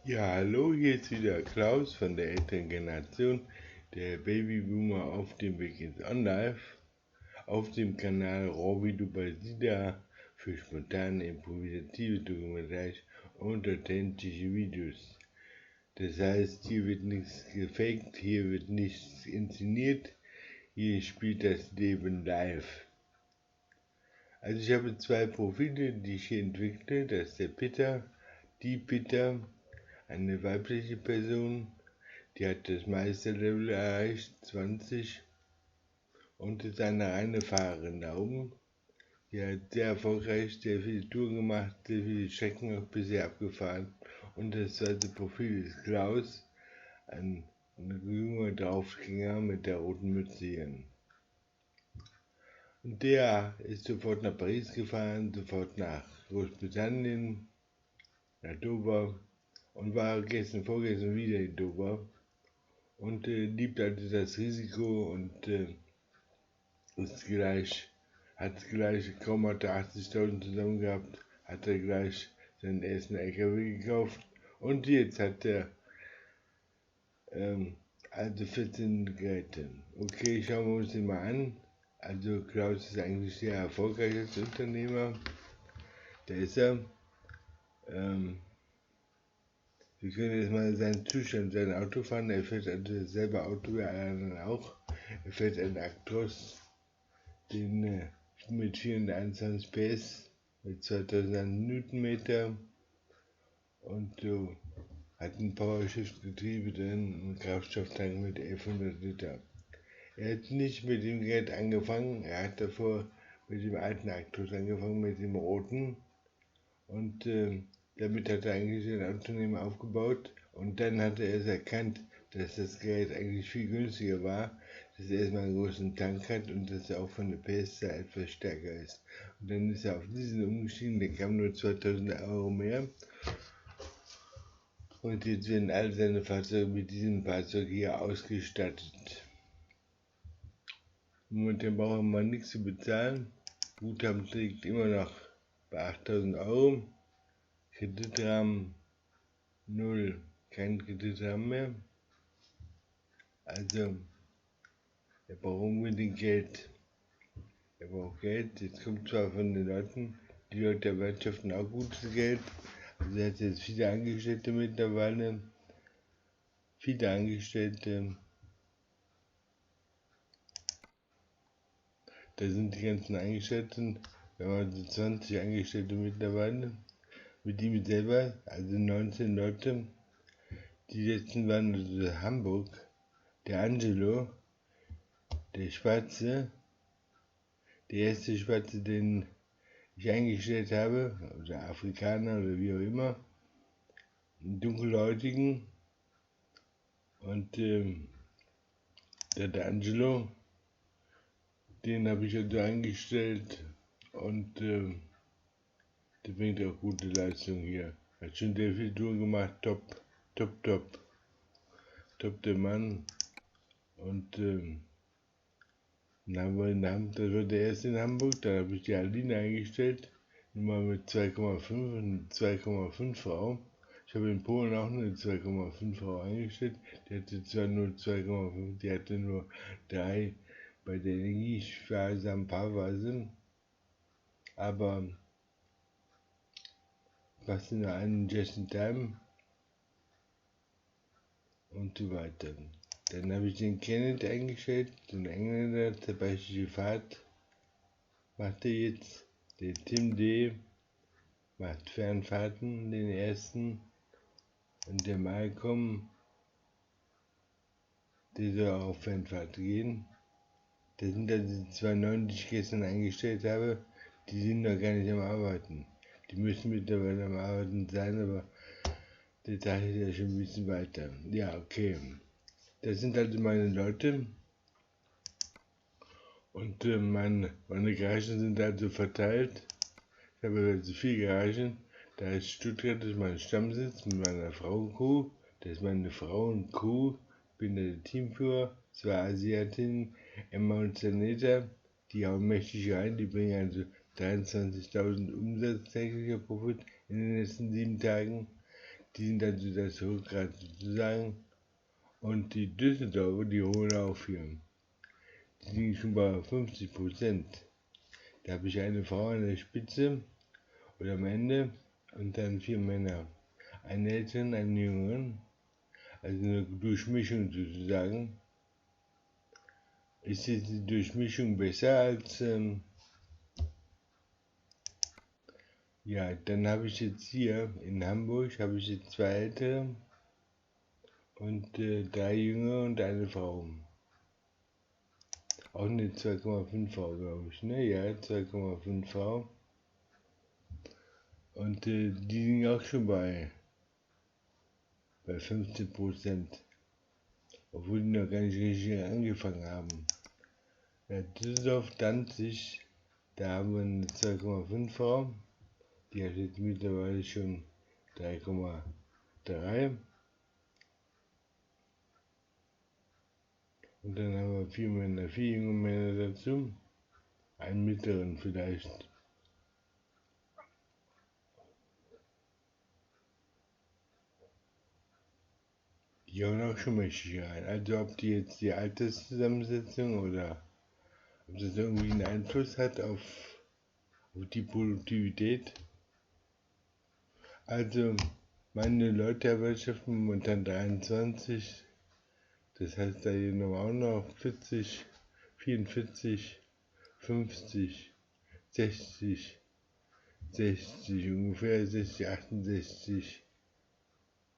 Ja, hallo, hier ist wieder Klaus von der älteren Generation, der Babyboomer auf dem Weg ins On-Life, auf dem Kanal RawVideo bei Sida für spontane, improvisative Dokumentation und authentische Videos. Das heißt, hier wird nichts gefaked, hier wird nichts inszeniert, hier spielt das Leben live. Also ich habe zwei Profile, die ich hier entwickle, das ist der Peter, die Peter, eine weibliche Person, die hat das Meisterlevel erreicht, 20, und ist eine reine Fahrerin da oben. Die hat sehr erfolgreich sehr viele Touren gemacht, sehr viele Strecken auch bisher abgefahren. Und das zweite Profil ist Klaus, ein junger Draufgänger mit der roten Mütze hier. Und der ist sofort nach Paris gefahren, sofort nach Großbritannien, nach Dover, und war vorgestern wieder in Dover und liebt also das Risiko und hat gleich, kaum hat er 80.000 zusammen gehabt, hat er gleich seinen ersten LKW gekauft und jetzt hat er also 14 Geräte. Okay, schauen wir uns den mal an. Also Klaus ist eigentlich sehr erfolgreich als Unternehmer. Da ist er. Wir können jetzt mal seinen Zustand, sein Auto fahren. Er fährt also dasselbe Auto wie alle anderen auch. Er fährt einen Actros, den mit 421 PS, mit 2000 Newtonmeter und so, hat ein Powershift-Getriebe drin und einen Kraftstofftank mit 1100 Liter. Er hat nicht mit dem Gerät angefangen, er hat davor mit dem alten Actros angefangen, mit dem roten, und damit hat er eigentlich sein Unternehmen aufgebaut, und dann hat er erst erkannt, dass das Gerät eigentlich viel günstiger war, dass er erstmal einen großen Tank hat und dass er auch von der PS-Zahl etwas stärker ist. Und dann ist er auf diesen umgestiegen, der kam nur 2000 Euro mehr. Und jetzt werden all seine Fahrzeuge mit diesem Fahrzeug hier ausgestattet. Momentan brauchen wir nichts zu bezahlen. Guthaben liegt immer noch bei 8000 Euro. Kreditrahmen 0, kein Kreditrahmen mehr. Also, er braucht unbedingt Geld. Er braucht Geld. Jetzt kommt zwar von den Leuten, die Leute erwirtschaften auch gutes Geld. Also er hat jetzt viele Angestellte mittlerweile. Viele Angestellte. Da sind die ganzen Angestellten. Wir haben also 20 Angestellte mittlerweile. Mit ihm selber, also 19 Leute. Die letzten waren also Hamburg, der Angelo, der Schwarze, der erste Schwarze, den ich eingestellt habe, oder Afrikaner oder wie auch immer, einen dunkelhäutigen, und der Angelo, den habe ich also eingestellt, und der bringt auch gute Leistung hier. Hat schon sehr viel Touren gemacht, top der Mann. Und dann haben wir in Hamburg, das war der erste in Hamburg, da habe ich die Aline eingestellt, Nummer mit 2,5 und 2,5 Frau. Ich habe in Polen auch eine 2,5 Frau eingestellt, die hatte zwar nur 2,5, die hatte nur 3 bei der energiesparsamen Paarweise, aber fast in einem Just in Time und so weiter. Dann habe ich den Kenneth eingestellt, den Engländer, zerbrecherische Fahrt, macht er jetzt. Den Tim D. macht Fernfahrten, den ersten. Und der Malcolm, der soll auch auf Fernfahrt gehen. Das sind also die zwei Neuen, die ich gestern eingestellt habe, die sind noch gar nicht am Arbeiten. Die müssen mittlerweile am Arbeiten sein, aber der Tag ist ja schon ein bisschen weiter. Ja, okay. Das sind also meine Leute. Und meine Garagen sind also verteilt. Ich habe also 4 Garagen. Da ist Stuttgart, das ist mein Stammsitz mit meiner Frauencrew. Das ist meine Frauencrew. Ich bin der Teamführer. 2 Asiatinnen, Emma und Zaneta. Die hauen mächtig rein. Die bringen also 23.000 Umsatz täglicher Profit in den letzten 7 Tagen. Die sind also das Rückgrat sozusagen. Und die Düsseldorfer, die holen auch viel. Die liegen schon bei 50%. Da habe ich eine Frau an der Spitze oder am Ende und dann 4 Männer. Einen älteren, einen jüngeren. Also eine Durchmischung sozusagen. Ist jetzt die Durchmischung besser als... ja, dann habe ich jetzt hier in Hamburg habe ich jetzt 2 ältere und 3 Jüngere und eine Frau. Auch eine 2,5 Frau, glaube ich, ne? Ja, 2,5 Frau. Und die liegen auch schon bei 15%. Obwohl die noch gar nicht richtig angefangen haben. Ja, Düsseldorf, Danzig, da haben wir eine 2,5 Frau. Die hat jetzt mittlerweile schon 3,3. Und dann haben wir 4 Männer, 4 junge Männer dazu. Einen mittleren vielleicht. Die hauen auch schon mächtig rein. Also ob die jetzt die Alterszusammensetzung oder ob das irgendwie einen Einfluss hat auf die Produktivität. Also meine Leute erwirtschaften momentan 23. Das heißt, da hier auch noch 40, 44, 50, 60, 60, ungefähr 60, 68,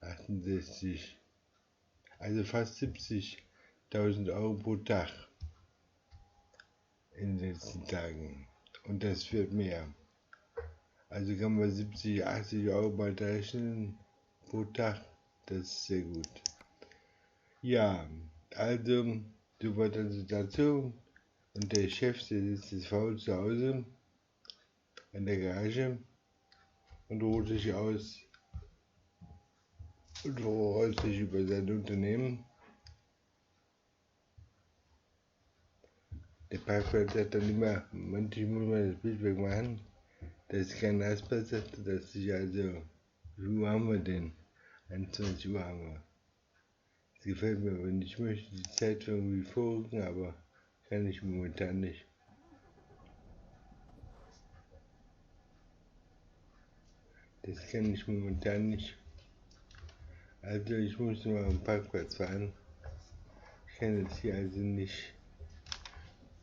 68, also fast 70.000 Euro pro Tag in den letzten Tagen. Und das wird mehr. Also kann man 70, 80 Euro bald rechnen pro Tag. Das ist sehr gut. Ja, also, soweit also dazu. Und der Chef, der sitzt jetzt faul zu Hause in der Garage und ruht sich aus und freut sich über sein Unternehmen. Der Parkplatz hat dann immer, manchmal muss man das Bild wegmachen, dass kein Aspas hat, dass ich also, wie Uhr haben wir denn? 21 Uhr haben wir. Das gefällt mir aber nicht. Ich möchte die Zeit irgendwie vorrücken, aber kann ich momentan nicht. Das kann ich momentan nicht. Also ich muss mal am Parkplatz fahren. Ich kann jetzt hier also nicht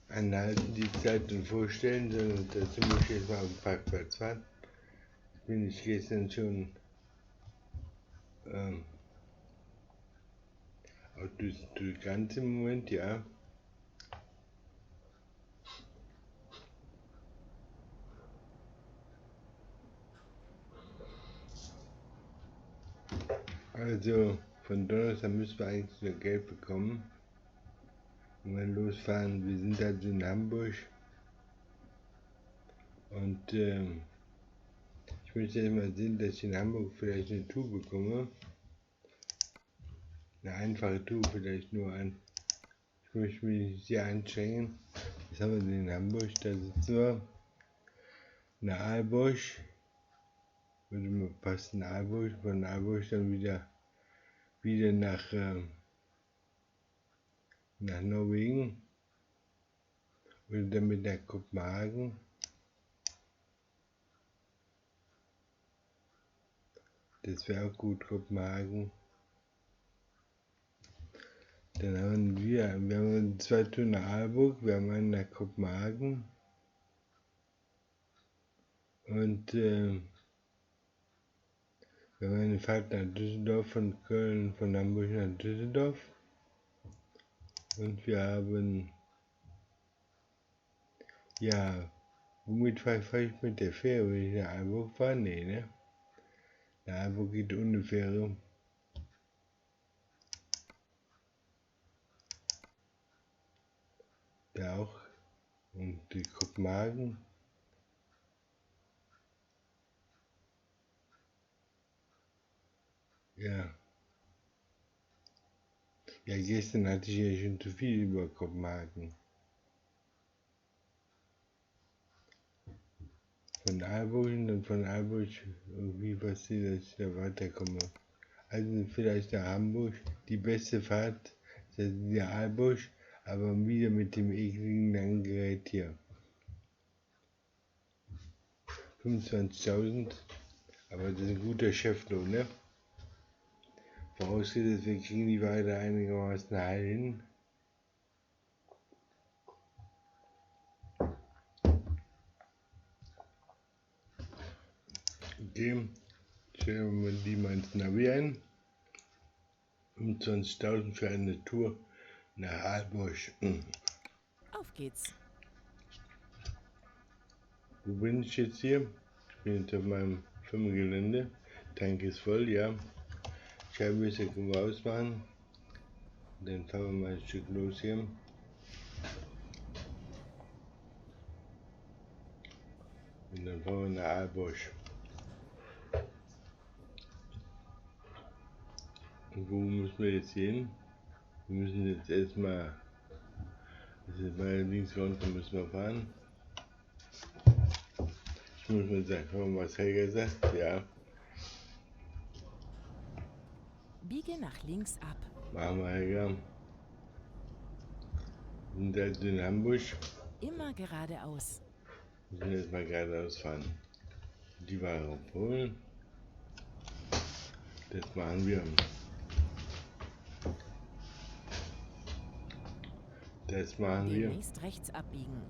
anhalten, die Zeit und vorstellen, sondern dazu muss ich jetzt mal am Parkplatz fahren. Bin ich gestern schon auch durch ganz im Moment, ja. Also von Donnerstag müssen wir eigentlich wieder Geld bekommen. Und dann losfahren. Wir sind also in Hamburg. Und ich möchte jetzt mal sehen, dass ich in Hamburg vielleicht eine Tour bekomme. Eine einfache Tour vielleicht nur an. Ich möchte mich nicht sehr anstrengen. Was haben wir denn in Hamburg? Da sitzen wir. In Aalborg. Würde mir passen, Aalborg. Von Aalborg dann wieder nach Norwegen. Oder dann mit nach Kopenhagen. Das wäre auch gut, Kopenhagen. Dann haben wir haben 2 Touren nach Aalborg, wir haben einen nach Kopenhagen. Und wir haben eine Fahrt nach Düsseldorf, von Köln, von Hamburg nach Düsseldorf. Und wir haben, ja, womit fahre ich mit der Fähre, wenn ich nach Aalborg fahre? Nee, ne? Nach Aalborg geht ohne Fähre. Da auch. Und die Kopenhagen. Ja. Ja, gestern hatte ich ja schon zu viel über Kopenhagen. Von Aalborg und von Aalborg irgendwie passiert, dass ich da weiterkomme. Also vielleicht nach Hamburg. Die beste Fahrt, das ist der Aalborg, aber wieder mit dem ekligen langen Gerät hier. 25.000, aber das ist ein guter Cheflohn, ne? Vorausgesetzt, wir kriegen die Ware einigermaßen heil hin. Okay, stellen wir die mal ins Navi ein. 25.000 für eine Tour nach Aalborg. Auf geht's. Wo bin ich jetzt hier? Ich bin jetzt auf meinem Firmengelände. Tank ist voll, ja. Scheibenwischer können wir ausmachen. Dann fahren wir mal ein Stück los hier. Und dann fahren wir nach Aalborg. Und wo müssen wir jetzt hin? Wir müssen jetzt erstmal, das ist mal links runter, müssen wir fahren. Ich muss mal sagen, was Helga sagt, ja. Biege nach links ab. Machen wir, Helga. Wir sind also in Hamburg. Immer geradeaus. Wir müssen jetzt mal geradeaus fahren. Die Ware abholen. Das machen wir. Das machen wir. Demnächst rechts abbiegen.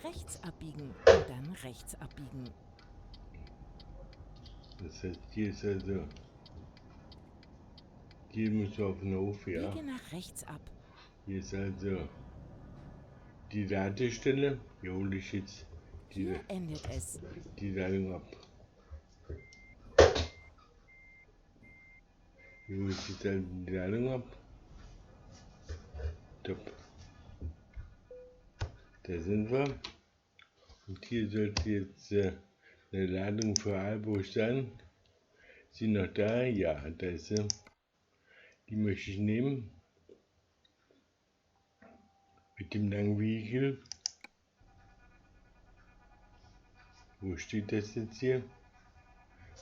Rechts abbiegen und dann rechts abbiegen. Das heißt, hier ist also, hier müssen wir auf den Hof, ja. Biege nach rechts ab. Hier ist also die Ladestelle. Hier hole ich jetzt Hier endet es. die Ladung ab. Hier hole ich jetzt also die Ladung ab. Top. Da sind wir. Und hier sollte jetzt eine Ladung für Aalborg sein. Ist sie noch da? Ja, da ist sie. Die möchte ich nehmen. Mit dem langen Vehikel. Wo steht das jetzt hier?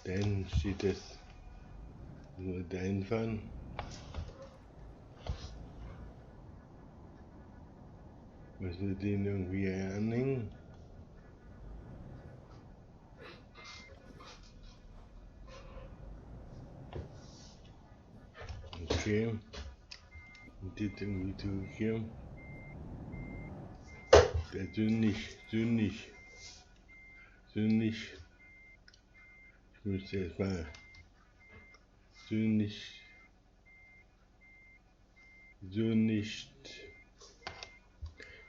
Da hinten steht das. Nur dahin fahren. Müssen wir den irgendwie anhängen? Okay. Und jetzt irgendwie zurück hier. So nicht, so nicht. So nicht. Ich müsste erstmal so nicht. So nicht.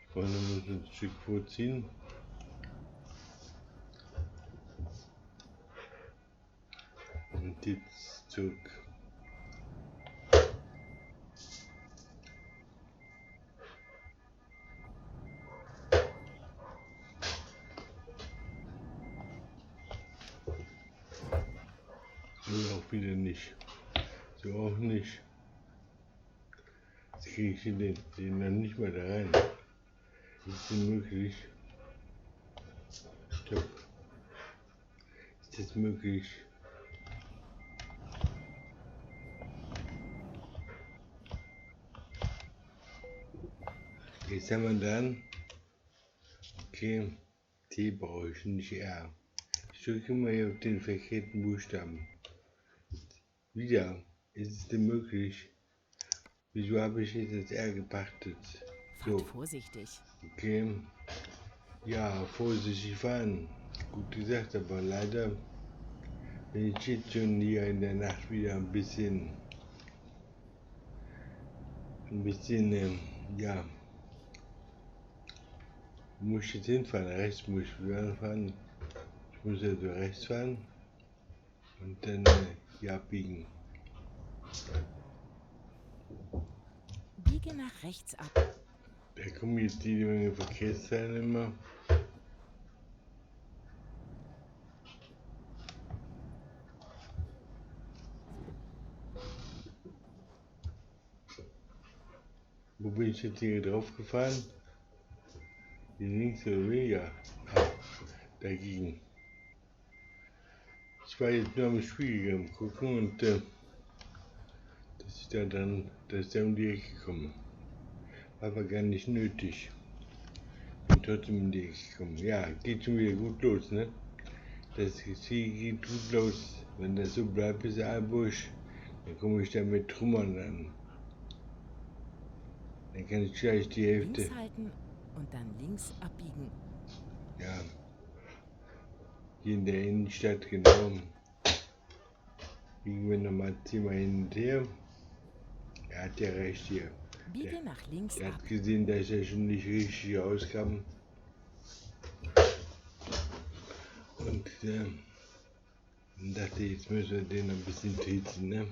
Vorne muss ein Stück vorziehen. Und jetzt zurück. So auch wieder nicht. So auch nicht. Jetzt kriege ich den dann nicht mehr da rein. Ist das möglich? Stopp. Ist das möglich? Jetzt haben wir dann. Okay. T brauche ich nicht R. Ich drücke mal hier auf den verkehrten Buchstaben. Wieder. Ist es denn möglich? Wieso habe ich jetzt das R gepachtet? So. Fahrt vorsichtig. Okay. Ja, vorsichtig fahren. Gut gesagt, aber leider bin ich jetzt schon hier in der Nacht wieder ein bisschen, ja. Wo muss ich jetzt hinfahren? Rechts muss ich wieder fahren. Ich muss also rechts fahren und dann hier abbiegen. Biege nach rechts ab. Da kommen jetzt die Menge Verkehrsteilnehmer. Wo bin ich jetzt hier drauf gefahren? Hier links oder wie? Ja. Dagegen. Ich war jetzt nur am Spiegel gucken und dass ich da um die Ecke komme. War aber gar nicht nötig. Bin trotzdem um die Ecke gekommen. Ja, geht schon wieder gut los, ne? Das hier geht gut los. Wenn das so bleibt bis Aalborg, dann komme ich da mit Trümmern an. Dann kann ich gleich die Hälfte. Links halten und dann links abbiegen. Ja. Hier in der Innenstadt, genau. Biegen wir nochmal 10-mal hin und her. Er hat ja recht hier. Biege nach links Der ab. hat gesehen, dass er schon nicht richtig rauskam. Und dann dachte ich, jetzt müssen wir den ein bisschen trizen, ne?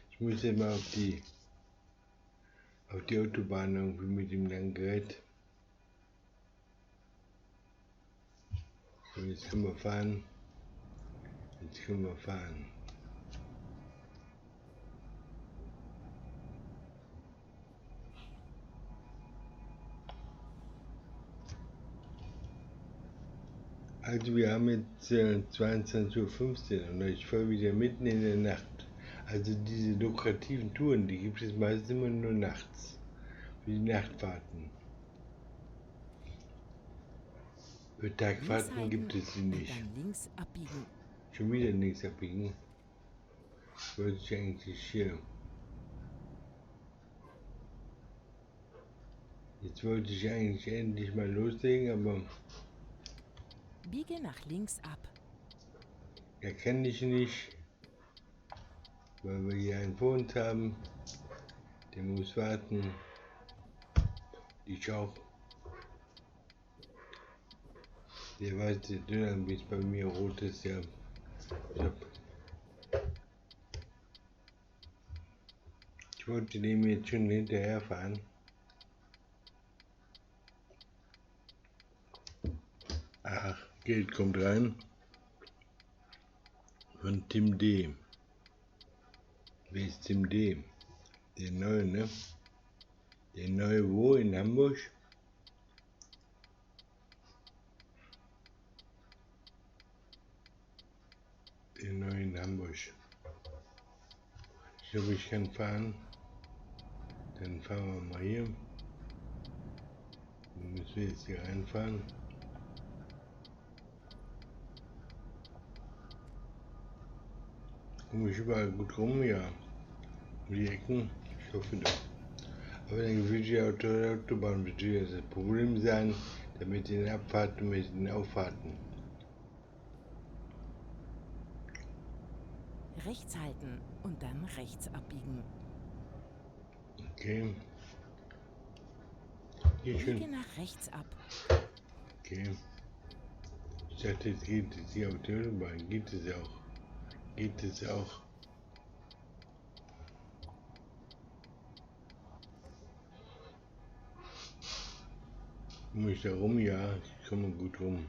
Ich muss ja mal auf die Autobahn irgendwie mit dem langen Gerät. So, jetzt können wir fahren. Also wir haben jetzt 22:15 Uhr und ich fahre wieder mitten in der Nacht. Also diese lukrativen Touren, die gibt es meistens immer nur nachts. Für die Nachtfahrten. Für Tagfahrten gibt es sie nicht. Und dann links abbiegen. Schon wieder links abbiegen. Wollte ich eigentlich hier. Jetzt wollte ich eigentlich endlich mal loslegen, aber Biege nach links ab. er kann ich nicht, weil wir hier einen vor uns haben. Der muss warten. Ich auch. Der wartet so lange, bis bei mir rot ist, ja. Ich wollte dem jetzt schon hinterherfahren. Ach, Geld kommt rein. Von Tim D. Wer ist Tim D? Der Neue, ne? Der Neue wo? In Hamburg? Der Neue in Hamburg. Ich glaube, ich kann fahren. Dann fahren wir mal hier. Dann müssen wir jetzt hier reinfahren. Komme ich überall gut rum, ja. Um die Ecken, ich hoffe doch. Aber dann wird die Autobahn wird wieder das Problem sein, damit den Abfahrten und mit den Auffahrten. Rechts halten und dann rechts abbiegen. Okay. Hier Biege schön. nach rechts ab. Okay. Ich dachte, jetzt geht es hier auf der Autobahn. Geht es auch. Geht es auch. Komme ich da rum? Ja, ich komme gut rum.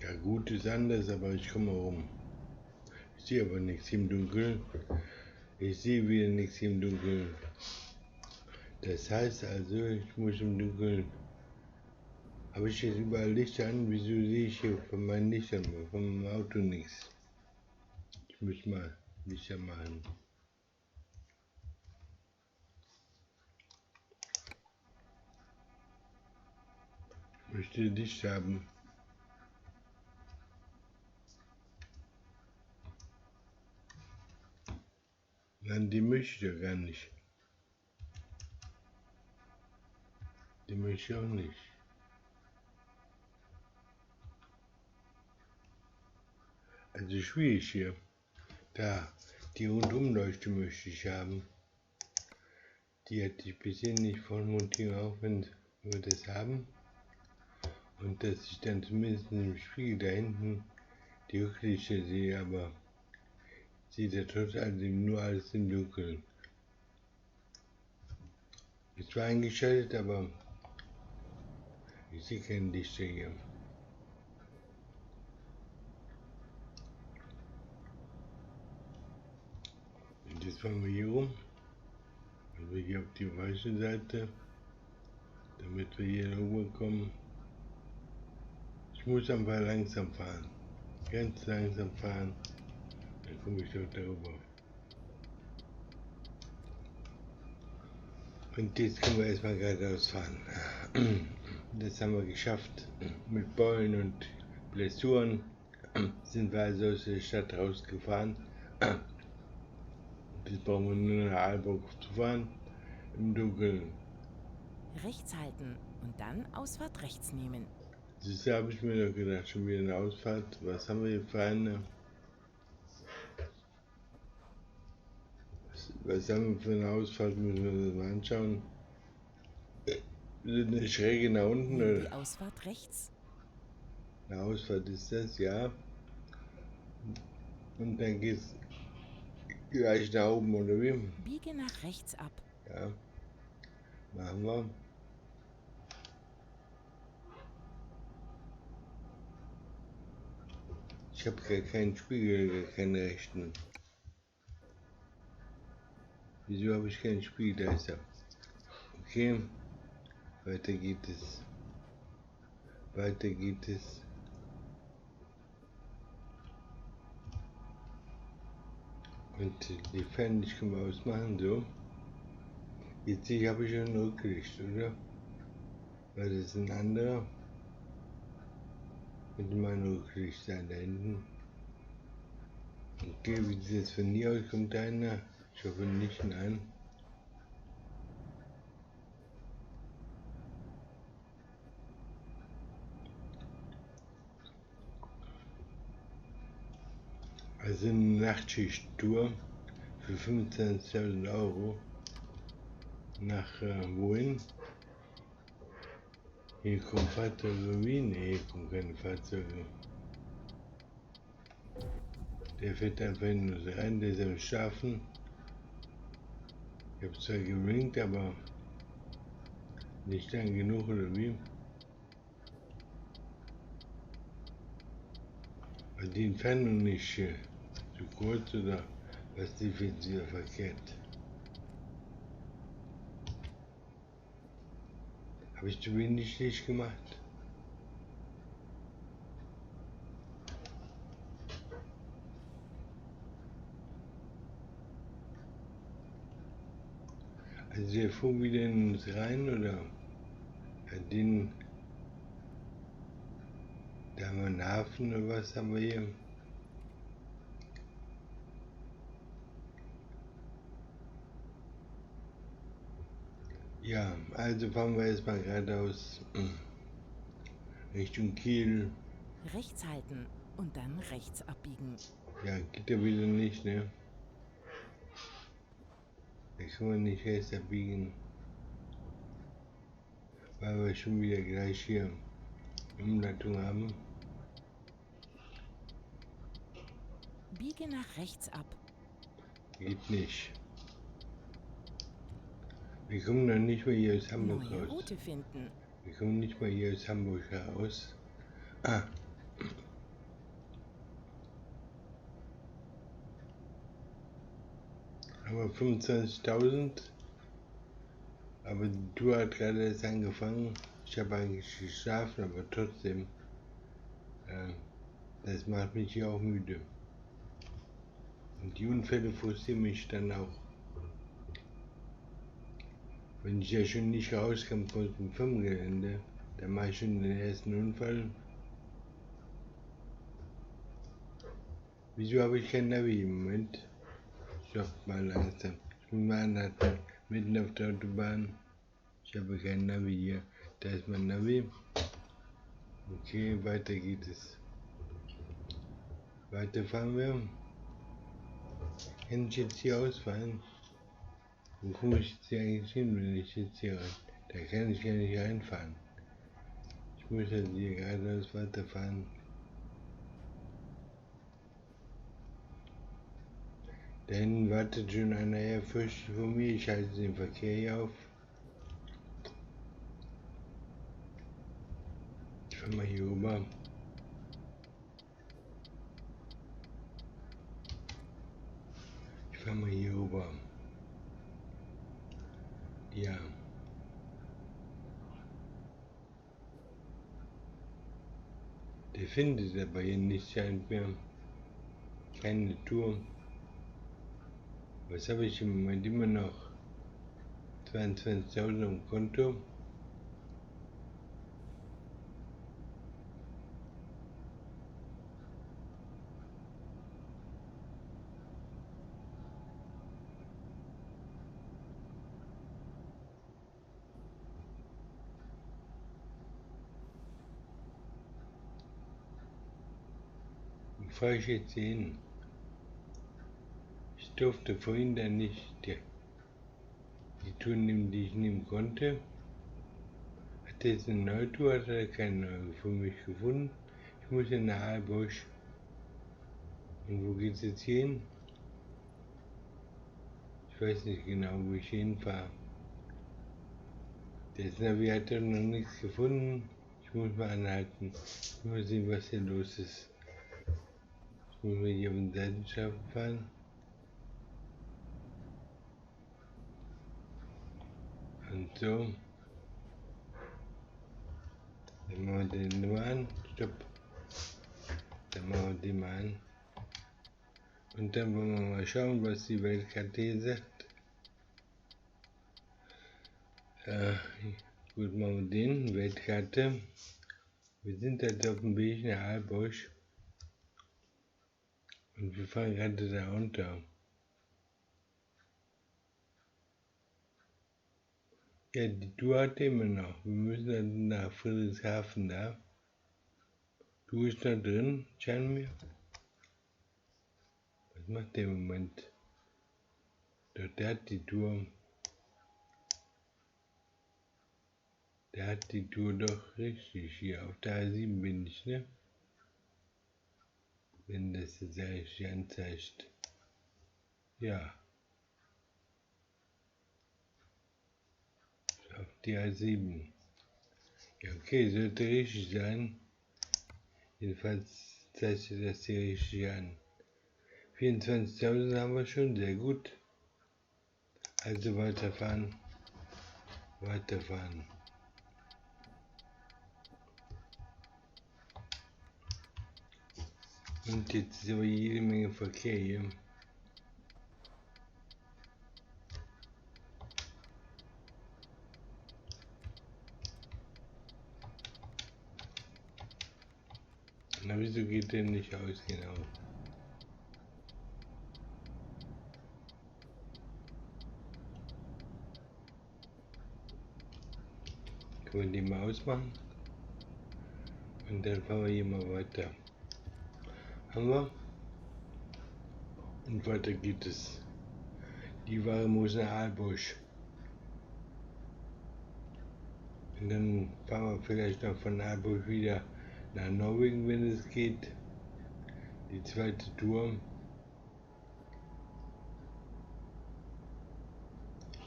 Ja, gut ist anders, aber ich komme rum. Ich sehe aber nichts im Dunkeln. Ich sehe wieder nichts im Dunkeln. Das heißt also, ich muss im Dunkeln. Habe ich jetzt überall Lichter an? Wieso sehe ich hier von meinen Lichtern, von meinem Auto nichts? Ich muss mal Lichter machen. Ich möchte Licht haben. Nein, die möchte ich ja gar nicht. Die möchte ich auch nicht. Also schwierig hier. Da, die Rundumleuchte möchte ich haben. Die hatte ich bisher nicht voll montiert, auch wenn wir das haben. Und dass ich dann zumindest im Spiegel da hinten die Rücklichter sehe, aber sieht ja trotz alledem nur alles im Dunkeln. Es war eingeschaltet, aber ich sehe kein Lichter hier. Und jetzt fahren wir hier rum. Also hier auf die weiße Seite, damit wir hier rüberkommen. Ich muss einfach langsam fahren. Ganz langsam fahren, dann komme ich doch darüber. Und jetzt können wir erstmal geradeaus fahren. Das haben wir geschafft. Mit Beulen und Blessuren sind wir also aus der Stadt rausgefahren. Jetzt brauchen wir nur nach Aalborg zu fahren. Im Dunkeln. Rechts halten und dann Ausfahrt rechts nehmen. Das habe ich mir doch gedacht, schon wieder eine Ausfahrt. Was haben wir hier für eine? Was haben wir für eine Ausfahrt? Müssen wir das mal anschauen. Eine Schräge nach unten? Nimm Oder? die Ausfahrt rechts. Eine Ausfahrt ist das, ja. Und dann geht's gleich nach oben, oder wie? Biege nach rechts ab. Ja. Machen wir. Ich habe gar keinen Spiegel, gar keinen rechten. Wieso habe ich keinen Spiegel? Da ist er. Okay. Weiter geht es. Weiter geht es. Und die Fernlicht können wir ausmachen, so. Jetzt habe ich schon ein Rücklicht, oder? Weil das ist ein anderer. Könnte mal ein Rücklicht sein da hinten. Okay, wie sieht das von hier aus? Kommt da einer? Ich hoffe nicht, nein. Also eine Nachtschicht-Tour für 25.000 Euro nach wohin? Hier kommen Fahrzeuge wie? Ne, hier kommen keine Fahrzeuge. Der fährt einfach nur so rein, der ist am Schlafen. Ich habe zwar gewinkt, aber nicht lang genug, oder wie? War die Entfernung nicht zu kurz, oder was die finden Sie verkehrt? Habe ich zu wenig Licht gemacht? Also der fuhr wieder in uns rein, oder? Den, da haben wir einen Hafen, oder was haben wir hier? Ja, also fahren wir erstmal geradeaus Richtung Kiel. Rechts halten und dann rechts abbiegen. Ja, geht ja wieder nicht, ne? Da können wir nicht erst abbiegen, weil wir schon wieder gleich hier Umleitung haben. Biege nach rechts ab. Geht nicht. Wir kommen noch nicht mal hier aus Hamburg Neue raus. Route finden. Wir kommen nicht mal hier aus Hamburg raus. Ah. Aber 25.000. Aber die Tour hat gerade erst angefangen. Ich habe eigentlich geschlafen, aber trotzdem. Das macht mich hier auch müde. Und die Unfälle frustrieren mich dann auch. Wenn ich ja schon nicht rauskam von dem Firmengelände, dann mache ich schon den ersten Unfall. Wieso habe ich kein Navi im Moment? Stopp mal langsam. Ich bin mal anhalten, mitten auf der Autobahn. Ich habe kein Navi hier. Da ist mein Navi. Okay, weiter geht es. Weiter fahren wir. Kann ich jetzt hier ausfahren? Wo komme ich jetzt hier eigentlich hin, wenn ich jetzt hier rein? Da kann ich gar nicht reinfahren. Ich muss halt hier geradeaus weiterfahren. Da hinten wartet schon einer her, fürchtet von mir. Ich halte den Verkehr hier auf. Ich fahre mal hier rüber. Ich fahre mal hier rüber. Ja. Der findet aber hier nicht, scheint mir. Keine Tour. Was habe ich im Moment immer noch? 22.000 am Konto. Wo fahre ich jetzt hier hin? Ich durfte vorhin dann nicht die Tour nehmen, die ich nehmen konnte. Hat er jetzt eine neue Tour, hat er keine neue für mich gefunden? Ich muss ja nach Aalborg. Und wo geht's jetzt hier hin? Ich weiß nicht genau, wo ich hinfahre. Der Navi hat doch noch nichts gefunden. Ich muss mal anhalten. Ich muss mal sehen, was hier los ist. Ich muss mal hier auf den Seitenschaft fahren. Und so. Dann machen wir den mal an. Stopp. Dann machen wir den mal an. Und dann wollen wir mal schauen, was die Weltkarte hier sagt. Gut, machen wir den. Weltkarte. Wir sind jetzt auf dem Weg nach Aalborg. Und wir fahren gerade da runter. Ja, die Tour hat immer noch. Wir müssen dann nach Friedrichshafen da. Tour ist da drin, scheint mir. Was macht der im Moment? Doch, der hat die Tour. Der hat die Tour doch richtig hier. Auf der A7 bin ich, ne? Wenn das jetzt richtig anzeigt. Ja. Auf die A7. Ja, okay, sollte richtig sein. Jedenfalls zeigt das hier richtig an. 24.000 haben wir schon, sehr gut. Also weiterfahren. Weiterfahren. Und jetzt ist aber jede Menge Verkehr hier. Na, wieso geht der nicht aus, genau? Können wir die mal ausmachen? Und dann fahren wir hier mal weiter. Haben wir? Und weiter geht es. Die Ware muss nach Aalborg. Und dann fahren wir vielleicht noch von Aalborg wieder nach Norwegen, wenn es geht. Die zweite Tour.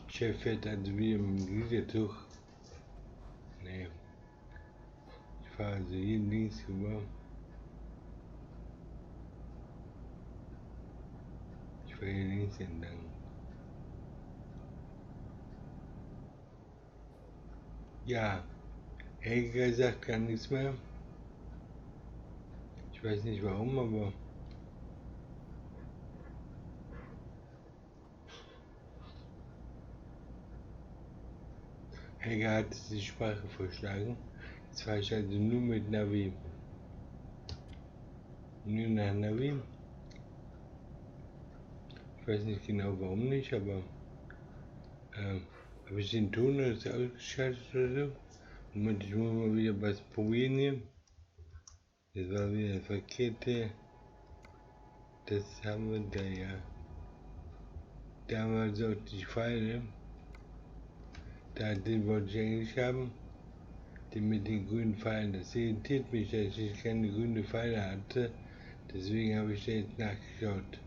Chef fährt also wieder mit dem Güterzug. Nee. Ich fahre also hier links rüber. Ich fahre hier links entlang. Ja, Helga sagt gar nichts mehr. Ich weiß nicht warum, aber Helga hat die Sprache vorgeschlagen. Jetzt fahre ich also nur mit Navi. Nur nach Navi. Ich weiß nicht genau warum nicht, aber habe ich den Ton jetzt ausgeschaltet oder so? Moment, ich muss mal wieder was probieren hier. Das war wieder verkehrte. Das haben wir da ja. Da haben wir so die Pfeile. Da, den wollte ich eigentlich haben. Den mit den grünen Pfeilen. Das irritiert mich, dass ich keine grünen Pfeile hatte. Deswegen habe ich da jetzt nachgeschaut.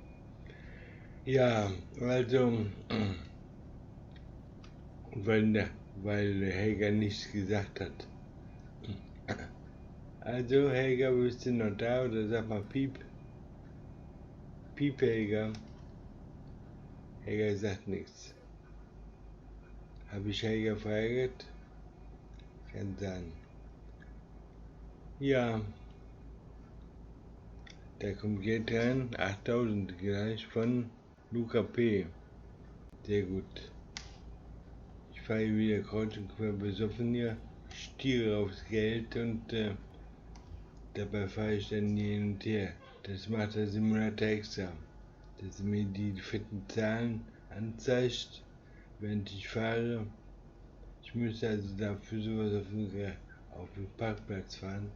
Ja, also, weil Helga nichts gesagt hat. Also, Helga, bist du noch da oder sag mal Piep? Piep, Helga. Helga sagt nichts. Habe ich Helga verärgert? Kann sein. Ja, Da kommt Geld rein, 8000 gleich von Luca P. Sehr gut. Ich fahre hier wieder kreuz und quer besoffen hier, stiere aufs Geld und dabei fahre ich dann hier hin und her. Das macht der Simulator extra, dass er mir die fetten Zahlen anzeigt, während ich fahre. Ich müsste also dafür sowas auf den Parkplatz fahren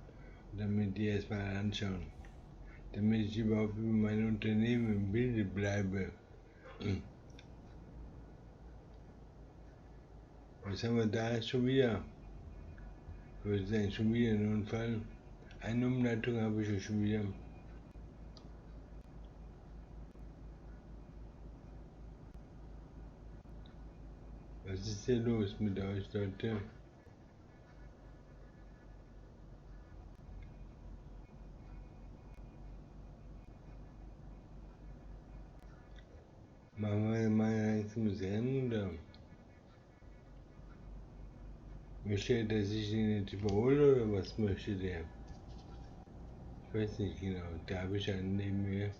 und dann mir die erstmal anschauen, damit ich überhaupt über mein Unternehmen im Bilde bleibe. Was haben wir da schon wieder? Ich würde sagen, schon wieder ein Unfall. Eine Umleitung habe ich ja schon wieder. Was ist denn los mit euch, Leute? Machen wir mal langsam das Rennen, oder? Möchte er, dass ich ihn jetzt überhole, oder was möchte der? Ich weiß nicht genau, da habe ich einen neben mir.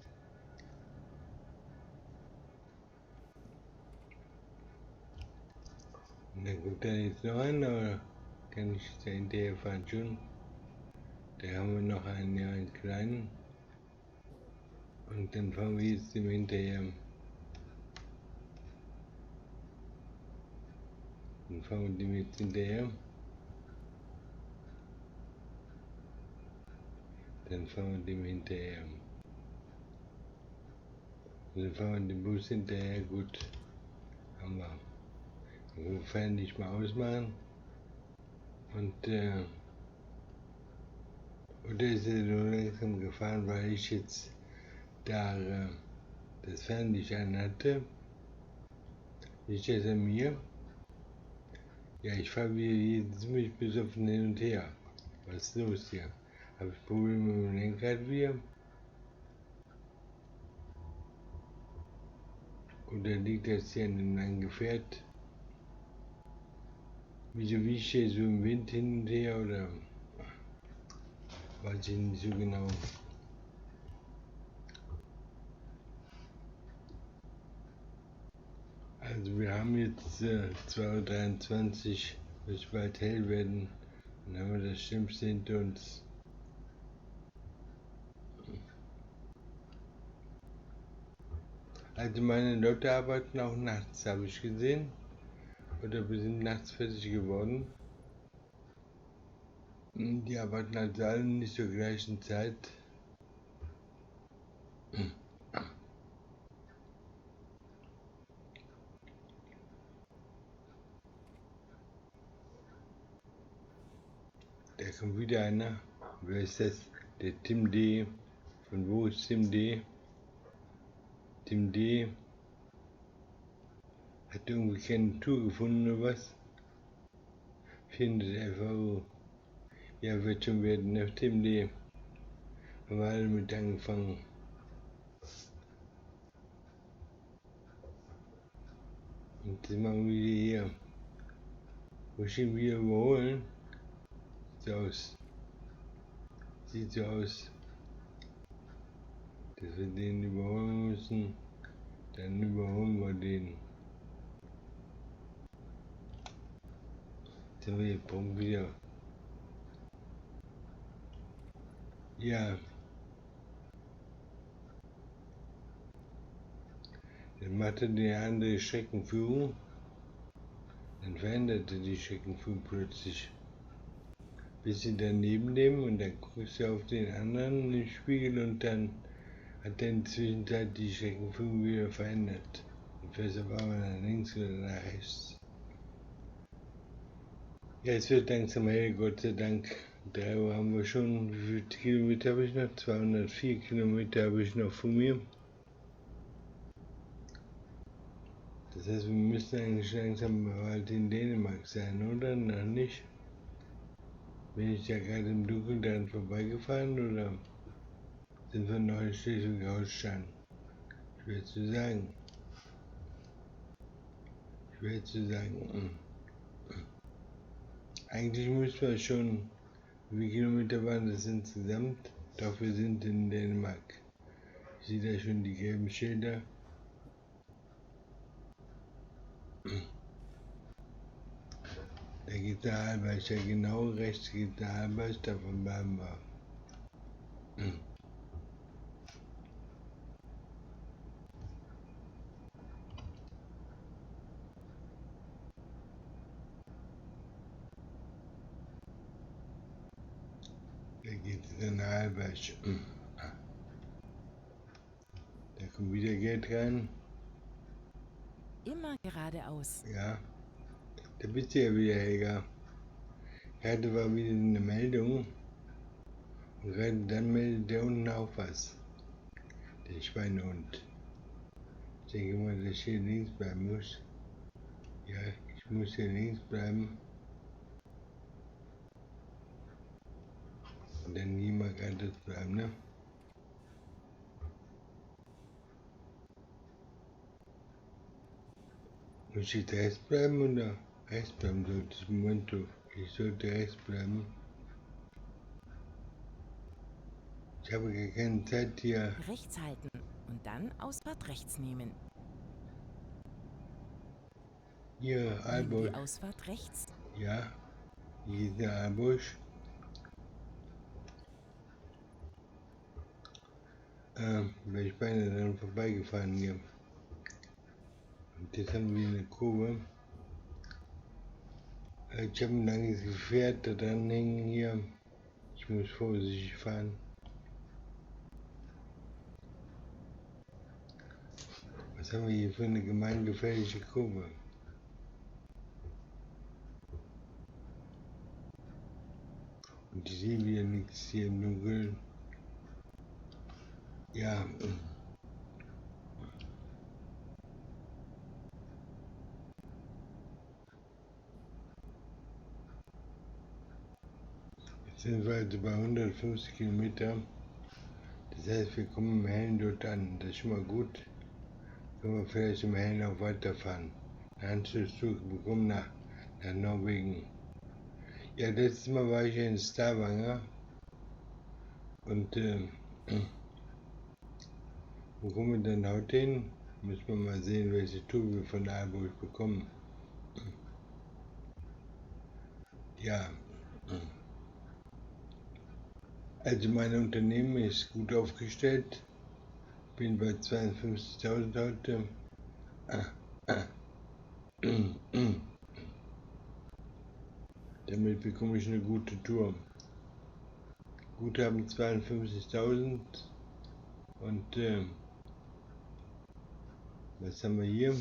Und dann kommt da jetzt noch einer, oder kann ich da hinterher fahren schon? Da haben wir noch einen, ja, einen kleinen. Und dann fahren wir jetzt dem hinterher. Dann fahren wir dem jetzt hinterher. Dann fahren wir dem hinterher. Dann fahren wir den Bus hinterher, gut. Haben wir. Dann fahren nicht mal ausmachen. Und oder ist er nur langsam gefahren, weil ich jetzt da das Fernlicht an hatte. Liegt jetzt an mir. Ja, ich fahre wieder ziemlich besoffen hin und her. Was ist los hier? Habe ich Probleme mit dem Lenkrad wieder? Oder liegt das hier an dem langen Gefährt? Wieso wie ich hier so im Wind hin und her, oder weiß ich nicht so genau. Also wir haben jetzt 2:23 Uhr, wird bald hell werden. Dann haben wir das Schlimmste hinter uns. Also meine Leute arbeiten auch nachts, habe ich gesehen. Oder wir sind nachts fertig geworden. Die arbeiten also alle nicht zur gleichen Zeit. Da kommt wieder einer. Wer ist das? Der Tim D. Von wo ist Tim D? Tim D. Hat irgendwie keine Tour gefunden oder was? 411 Euro. Ja, wird schon werden, ne? Tim D. Haben wir alle mit angefangen. Und das machen wir hier. Muss ich ihn wieder überholen? Sieht so aus, dass wir den überholen müssen. Dann überholen wir den. So, wir brauchen wieder. Ja. Dann machte der andere Streckenführung. Dann veränderte die Streckenführung plötzlich. Bis sie daneben nehmen und dann guckst du auf den anderen im Spiegel und dann hat er in der Zwischenzeit die Streckenführung wieder verändert. Und fährst auf einmal nach links oder nach rechts. Ja, es wird langsam hell, Gott sei Dank. 3 Uhr haben wir schon. Wie viele Kilometer habe ich noch? 204 Kilometer habe ich noch von mir. Das heißt, wir müssen eigentlich langsam bald in Dänemark sein, oder? Noch nicht? Bin ich ja gerade im Dunkeln daran vorbeigefahren, oder sind wir noch in Schleswig-Holstein? Schwer zu sagen. Schwer zu sagen. Eigentlich müssen wir schon, wie viele Kilometer waren das insgesamt? Doch wir sind in Dänemark. Ich sehe da schon die gelben Schilder. Da geht der Aalborg, ja genau rechts geht der Aalborg, davon bleiben wir. Da geht es in den Aalborg. Da kommt wieder Geld rein. Immer geradeaus. Ja, da bist du ja wieder, Helga. Gerade war wieder eine Meldung. Und gerade dann meldet der unten auch was. Der Schweinehund. Ich denke mal, dass ich hier links bleiben muss. Ja, ich muss hier links bleiben. Und dann hier mal gerade bleiben, ne? Muss ich rechts bleiben oder rechts bleiben sollte ich? Moment, ich sollte rechts bleiben. Ich habe gar keine Zeit hier. Rechts halten und dann Ausfahrt rechts nehmen. Hier, Nimm Aalborg. die Ausfahrt rechts. Ja, hier ist der Aalborg. Wäre ich beinahe dran vorbeigefahren hier. Und jetzt haben wir eine Kurve. Ich habe ein langes Gefährt da dran hängen hier. Ich muss vorsichtig fahren. Was haben wir hier für eine gemeingefährliche Kurve? Und ich sehe wieder nichts hier im Dunkeln. Ja. Jetzt sind wir also bei 150 Kilometer. Das heißt, wir kommen im Hellen dort an. Das ist schon mal gut. Können wir vielleicht im Hellen auch weiterfahren. Einen Anschlusszug bekommen nach Norwegen. Ja, letztes Mal war ich in Stavanger. Und wo kommen wir denn heute hin? Müssen wir mal sehen, welche Tour wir von Aalborg bekommen. Ja. Also mein Unternehmen ist gut aufgestellt. Bin bei 52.000 heute. Damit bekomme ich eine gute Tour. Guthaben 52.000 und was haben wir hier?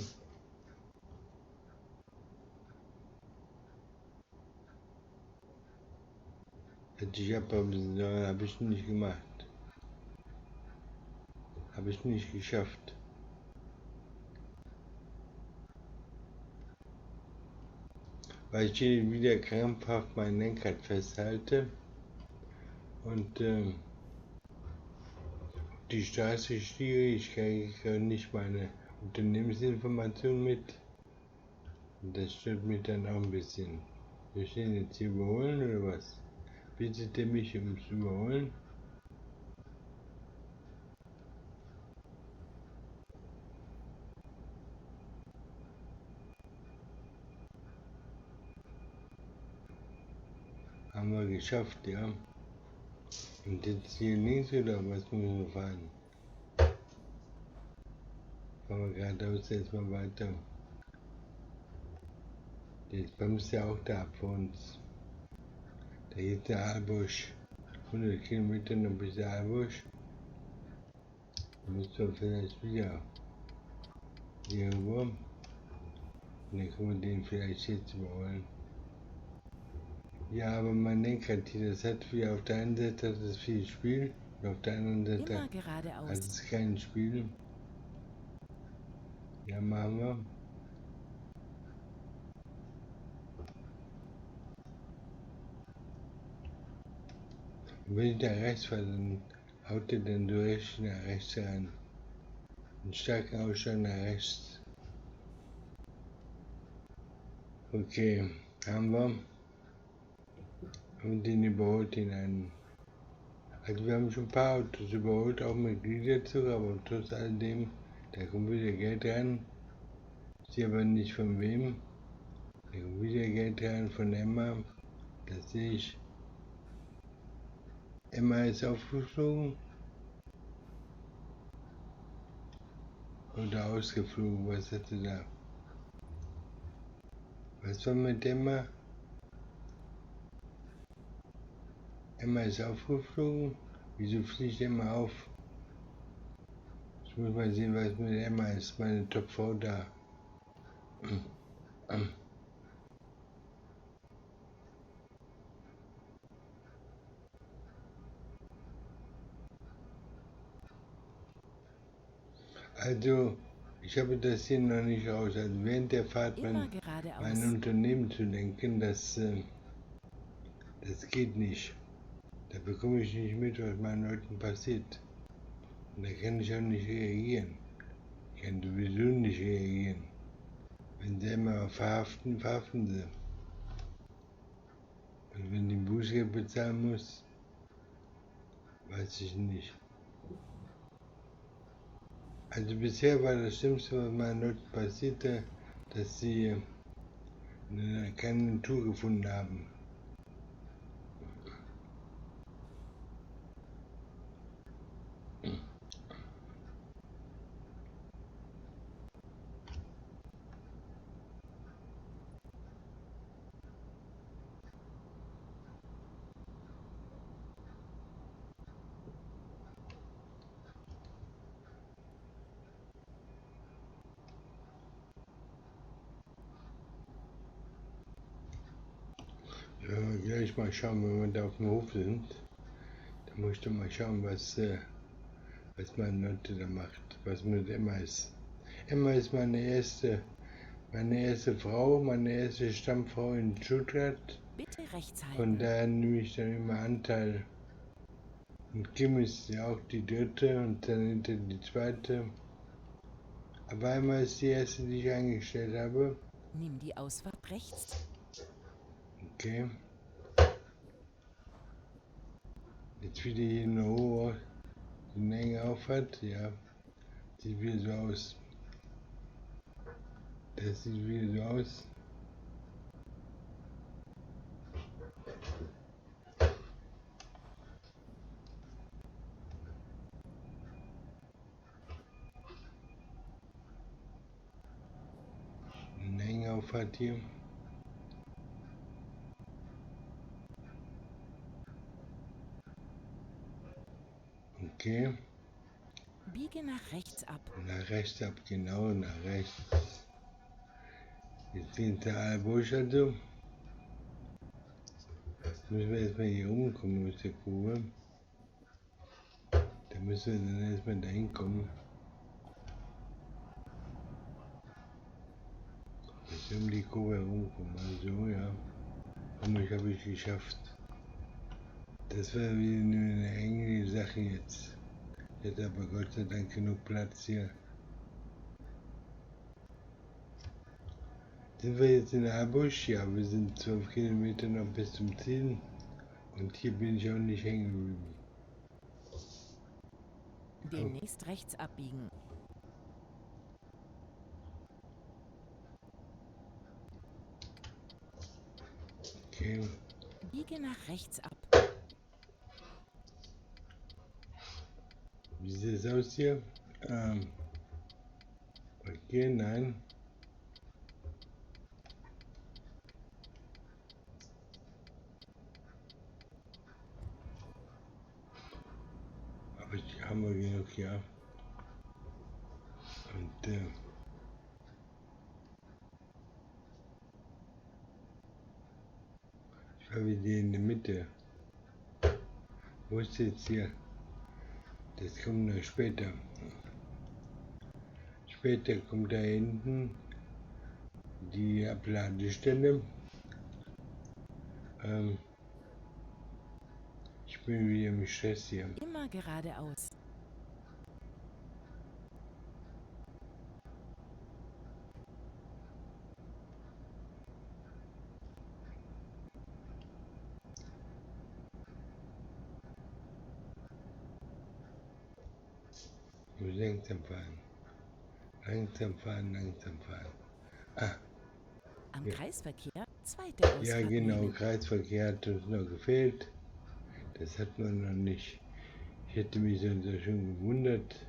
Hätte ich abhaben sollen, habe ich nicht gemacht. Habe ich nicht geschafft. Weil ich hier wieder krampfhaft mein Lenkrad festhalte und die Straße stiere, ich kriege nicht meine Unternehmensinformation mit. Und das stört mich dann auch ein bisschen. Wir stehen jetzt hier überholen oder was? Bittet ihr mich ums Überholen? Haben wir geschafft, ja. Und jetzt hier links oder was müssen wir fahren? Fahren wir geradeaus erstmal weiter. Jetzt bremst ja auch da ab vor uns. Da geht der Aalborg. 100 Kilometer noch bis Aalborg. Da müssen wir vielleicht wieder hier rüber. Und dann können wir den vielleicht jetzt überholen. Ja, aber mein Lenkrad hier, das hat wieder auf der einen Seite hat es viel Spiel. Und auf der anderen Seite Immer hat geradeaus. es kein Spiel. Ja, machen wir. Und wenn ich da rechts fahre, dann haut er dann durch nach rechts rein. Einen starken Ausschlag nach rechts. Okay, haben wir. Und den überholt in Also wir haben schon ein paar Autos überholt, auch mit Gliederzug, aber trotz alledem, da kommt wieder Geld rein. Ich sehe aber nicht von wem. Da kommt wieder Geld rein von Emma. Das sehe ich. Emma ist aufgeflogen oder ausgeflogen. Was hat sie da? Was war mit Emma? Emma ist aufgeflogen. Wieso fliegt Emma auf? Ich muss mal sehen, was mit Emma ist. Meine Topfrau da. Also, ich habe das hier noch nicht raus. Also während der Fahrt Immer mein geradeaus. Unternehmen zu lenken, das geht nicht. Da bekomme ich nicht mit, was meinen Leuten passiert. Und da kann ich auch nicht reagieren. Ich kann sowieso nicht reagieren. Wenn sie immer verhaften, verhaften sie. Und wenn ich Bußgeld bezahlen muss, weiß ich nicht. Also bisher war das Schlimmste, was meinen Leuten passierte, dass sie keine Tour gefunden haben. Wenn wir gleich mal schauen, wenn wir da auf dem Hof sind, dann muss ich doch mal schauen, was meine Leute da macht, was mit Emma ist. Emma ist meine erste Frau, meine erste Stammfrau in Stuttgart. Bitte rechts Von halten. daher nehme ich dann immer Anteil. Und Kim ist ja auch die dritte und dann hinter die zweite. Aber Emma ist die erste, die ich eingestellt habe. Nimm die Ausfahrt rechts. Okay. Jetzt wieder hier eine hohe, die eine enge Auffahrt. Ja, sieht wieder so aus. Das sieht wieder so aus. Eine enge Auffahrt hier. Okay. Biege nach rechts ab. Nach rechts ab, genau, nach rechts. Jetzt sind wir Aalborg also. Jetzt müssen wir erstmal hier rumkommen aus der Kurve. Da müssen wir dann erstmal dahin kommen. Jetzt um die Kurve herumkommen. Also ja. Und ich habe es geschafft. Das war wieder eine enge Sache jetzt. Jetzt aber Gott sei Dank genug Platz hier. Sind wir jetzt in Aalborg? Ja, wir sind 12 Kilometer noch bis zum Ziel. Und hier bin ich auch nicht hängen geblieben. Demnächst rechts abbiegen. Okay. Biege nach rechts ab. Wie sieht es aus hier? Okay, nein. Aber haben wir genug, ja. Und ich war wieder in der Mitte. Wo ist jetzt hier? Das kommt noch später. Später kommt da hinten die Abladestelle. Ich bin wieder im Stress hier. Immer geradeaus. muss langsam fahren. Langsam fahren, langsam fahren. Ah, Am ja. Kreisverkehr zweite Ausfahrt Ja genau, nehmen. Kreisverkehr hat uns noch gefehlt. Das hat man noch nicht. Ich hätte mich sonst auch schon gewundert.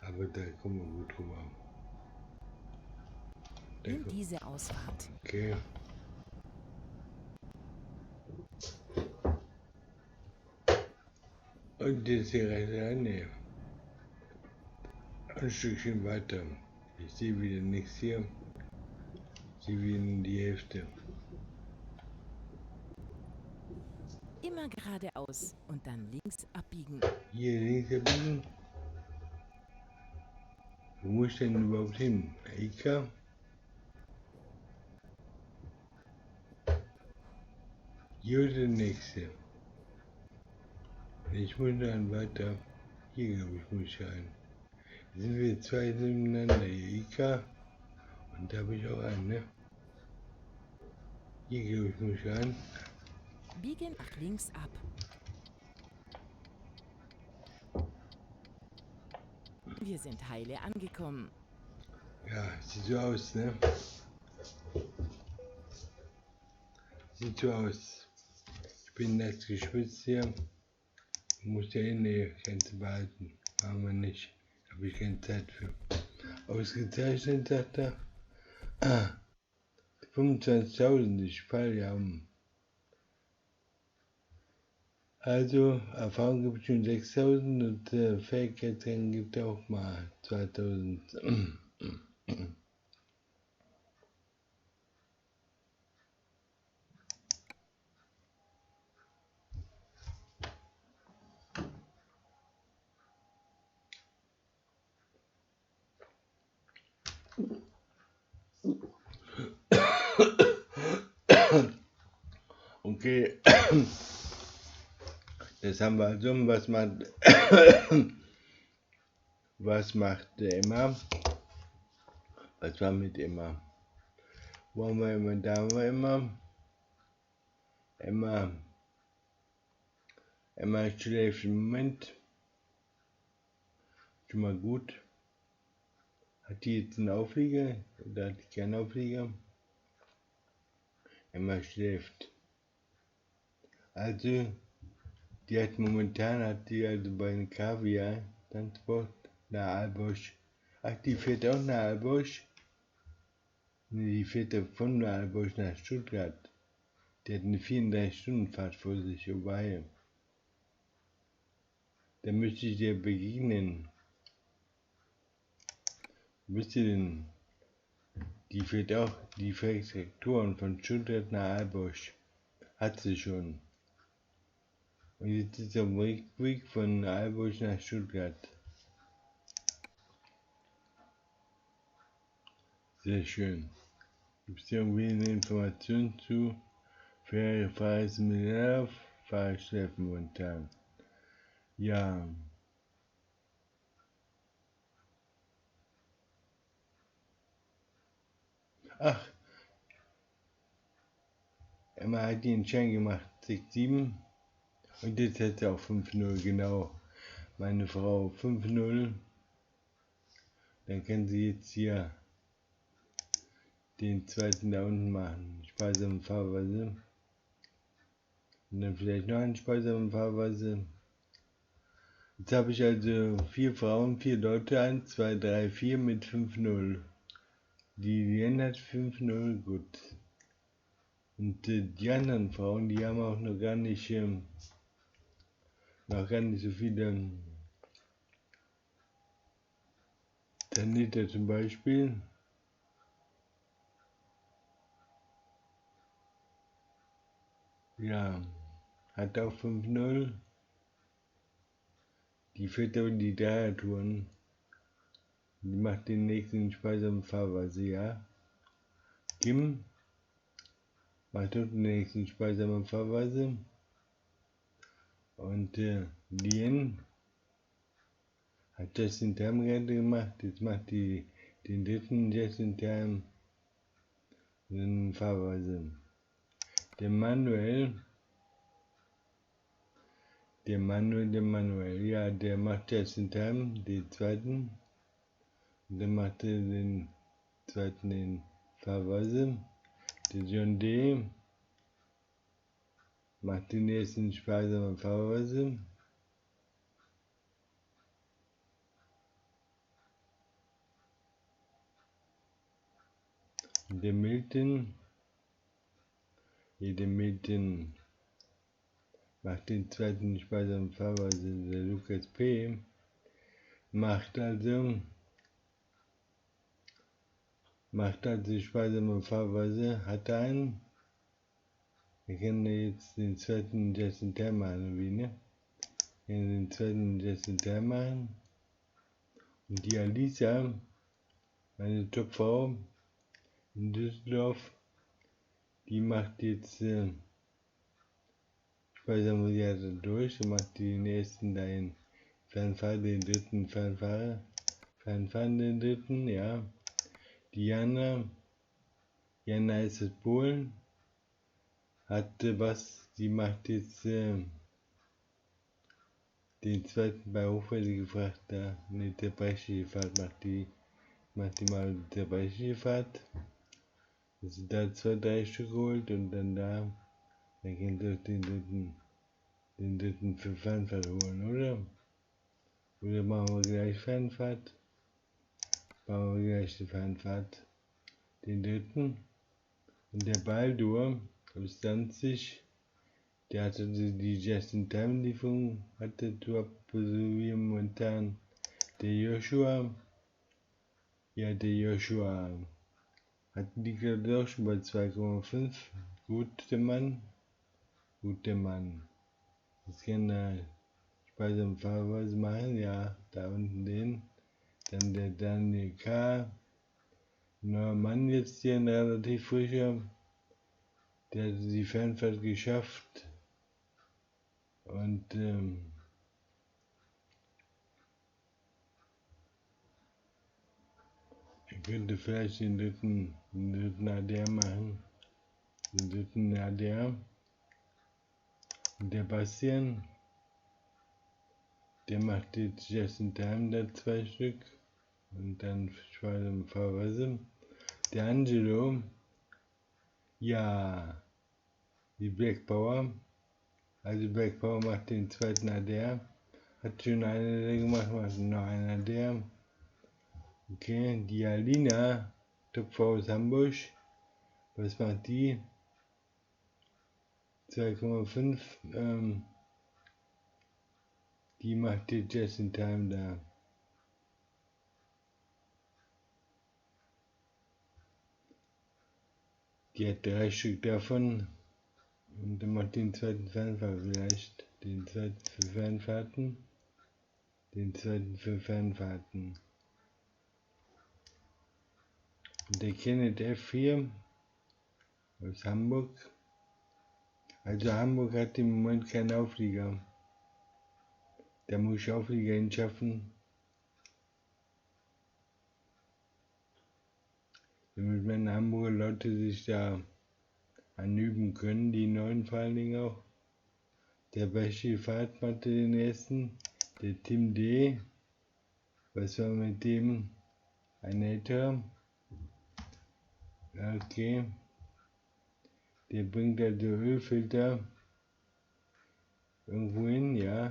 Aber da kommen wir gut drüber. Nimm diese Ausfahrt. Okay. Und jetzt hier rechts rein, nee. Ein Stückchen weiter. Ich sehe wieder nichts hier. Ich sehe wieder nur die Hälfte. Immer geradeaus und dann links abbiegen. Hier links abbiegen. Wo muss ich denn überhaupt hin? Eka? Hier oder der nächste? Ich muss dann weiter. Hier, glaube ich, muss ich rein. Sind wir zwei nebeneinander. Hier Eka. Und da habe ich auch einen, ne? Hier, glaube ich, muss ich rein. Biegen nach links ab. Wir sind heile angekommen. Ja, sieht so aus, ne? Sieht so aus. Ich bin nass geschwitzt hier. Muss ja nee, kannst du behalten. Machen wir nicht. Habe ich keine Zeit für. Ausgezeichnet, sagt er. 25.000, ich falle ja um. Also, Erfahrung gibt schon 6.000 und Fähigkeiten gibt auch mal 2.000. Okay, das haben wir also. Was macht der Emma? Was war mit Emma? Wo haben wir immer? Da haben wir immer. Emma schläft im Moment. Schon mal gut. Hat die jetzt einen Auflieger? Oder hat die keinen Auflieger? Emma schläft. Also, die hat also bei einem Kaviar-Transport nach Aalborg. Ach, die fährt auch nach Aalborg? Nee, die fährt von Aalborg nach Stuttgart. Die hat eine 34-Stunden-Fahrt vor sich, wobei. Da müsste ich dir begegnen. Wisst ihr denn? Die fährt auch die Touren von Stuttgart nach Aalborg. Hat sie schon. Und jetzt ist der Weg von Aalborg nach Stuttgart. Sehr schön. Gibt es irgendwie eine Information zu? Fähre Preise mit auf, Fahrschläfen momentan. Ja. Ach, Emma hat den Schein gemacht, 6,7. Und jetzt hat sie auch 5,0, genau. Meine Frau 5,0. Dann kann sie jetzt hier den zweiten da unten machen. Sparsame Fahrweise. Und dann vielleicht noch eine sparsame Fahrweise. Jetzt habe ich also 4 Frauen, 4 Leute, 1, 2, 3, 4 mit 5,0. Die Lien hat 5,0, gut. Und die anderen Frauen, die haben auch noch gar nicht so viele. Tanita zum Beispiel. Ja, hat auch 5,0. Die fährt aber die Dreiertouren. Die macht den nächsten sparsamen Fahrweise, ja. Kim macht auch den nächsten sparsamen Fahrweise. Und Lien hat Just in Time gerade gemacht. Jetzt macht die den dritten Just in Time Fahrweise. Der Manuel, Der Manuel, ja, der macht jetzt in Time, den zweiten. Und dann macht er den zweiten in Fahrweise. Der John D. macht den ersten sparsamen Fahrweise. Und der Milton macht den zweiten sparsamen Fahrweise. Der Lukas P. macht also sparsame Fahrweise, hat einen. Wir können jetzt den zweiten Justin Ter machen, wie, ne? Wir können den zweiten Justin Ter machen. Und die Alisa, meine Topfrau in Düsseldorf, die macht jetzt sparsame Jahre durch und macht den ersten dahin Fernfahrt, den dritten Fernfahrer, Fernfahren den dritten, ja. Die Jana ist aus Polen, die macht jetzt den zweiten bei hochwertige Fracht da, eine zerbrechelige Fahrt macht die mal eine zerbrechelige Fahrt. Also da 2-3 Stück geholt und dann könnt ihr den dritten für Fernfahrt holen, oder? Oder machen wir gleich Fernfahrt? Machen wir gleich die Fernfahrt. Den dritten. Und der Baldur aus Danzig, der hatte die Just-in-Time-Lieferung, so wie momentan der Joshua. Ja, der Joshua hatten die gerade auch schon bei 2,5. Guter Mann. Das kann er sparsam Fahrweise machen, ja, da unten den. Dann der Daniel K. Neuer Mann jetzt hier, ein relativ frischer. Der hat die Fernfahrt geschafft. Und ich könnte vielleicht den dritten ADR machen. Den dritten ADR. Und der Bastian, der macht jetzt just in time da 2 Stück. Und dann sparsam Fahrweise. Der Angelo, ja, die Black Power. Also Black Power macht den zweiten ADR. Hat schon eine der gemacht, macht noch einen ADR. Okay, die Alina, Topfrau aus Hamburg. Was macht die? 2,5. Die macht die Just in Time da. Die hat 3 Stück davon. Und dann macht den zweiten Fernfahrt vielleicht. Den zweiten für Fernfahrten. Und der Kenneth F4 aus Hamburg. Also Hamburg hat im Moment keinen Auflieger. Da muss ich Auflieger hinschaffen. Damit meine Hamburger Leute sich da anüben können, die neuen vor allen Dingen auch. Der Baschi Fahrt machte den ersten, der Tim D. Was war mit dem? Ein älterer. Okay. Der bringt also Ölfilter irgendwo hin, ja.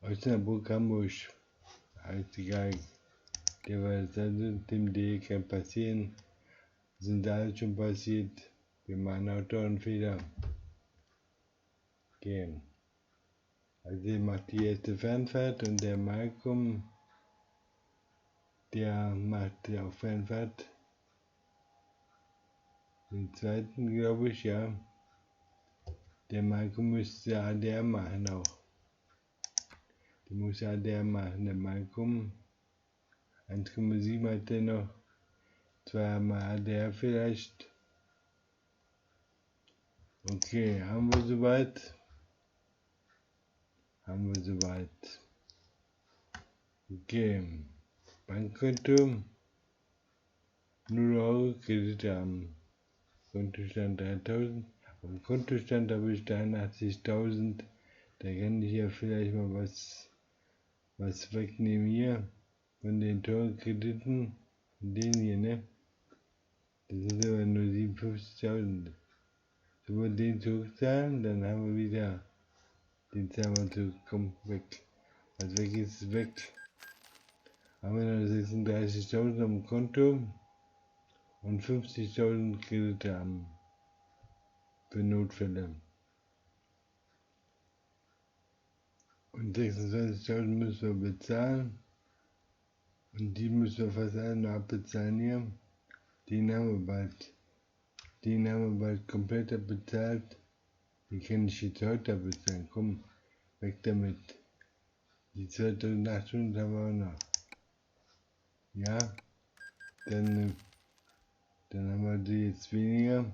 Osnabrück, Hamburg. Alles egal. Der war das also, Tim D. kann passieren. Sind alles schon passiert. Wir machen Autorenfehler. Okay. Also er macht die erste Fernfahrt und der Malcolm, der macht auch Fernfahrt. Den zweiten, glaube ich, ja. Der Malcolm müsste ADR machen auch. Der muss ADR machen, der Malcolm. 1,7 hat der noch. 2 mal ADR vielleicht. Okay, haben wir soweit. Okay, Bankkonto. 0 Euro Kredit haben. Kontostand 3000. Am Kontostand habe ich 83.000. Da kann ich ja vielleicht mal was wegnehmen hier von den teuren Krediten. Von denen hier, ne? Das sind aber nur 57.000. So, wir den zurückzahlen, dann haben wir wieder den zahlen wir zurück. Komm, weg. Was weg ist, weg. Haben wir noch 36.000 am Konto und 50.000 Kredite haben für Notfälle. Und 26.000 müssen wir bezahlen. Und die müssen wir fast alle noch abbezahlen hier. Den haben wir bald komplett abbezahlt. Den kann ich jetzt heute abbezahlen. Komm, weg damit. Die 2.800 haben wir auch noch. Ja, dann haben wir die jetzt weniger.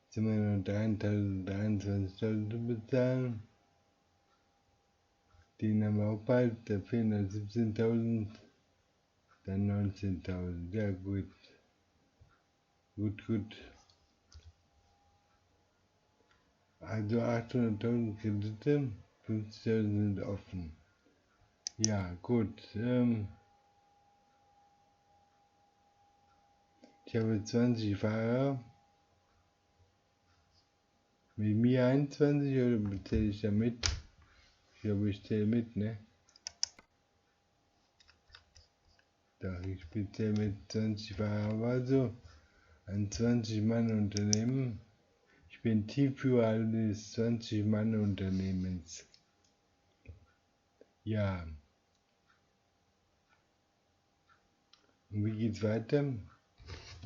Jetzt sind wir noch 23.000 zu bezahlen. Den haben wir auch bald, da fehlen noch 17.000, dann 19.000. Ja, gut. Gut. Also 800.000 Kredite, 50.000 sind offen. Ja, gut. Ich habe 20 Fahrer. Mit mir 21 oder bezähle ich da mit? Ich glaube, ich zähle mit, ne? Doch, ich zähle mit 20 Fahrer, also ein 20-Mann-Unternehmen. Ich bin Teamführer eines 20-Mann-Unternehmens. Ja. Und wie geht's weiter?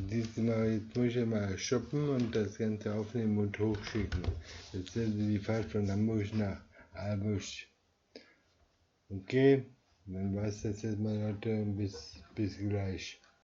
Jetzt muss ich mal shoppen und das Ganze aufnehmen und hochschicken. Jetzt sind die Fahrt von Hamburg nach Aalborg. Okay, dann war es das jetzt mal, Leute. Bis gleich.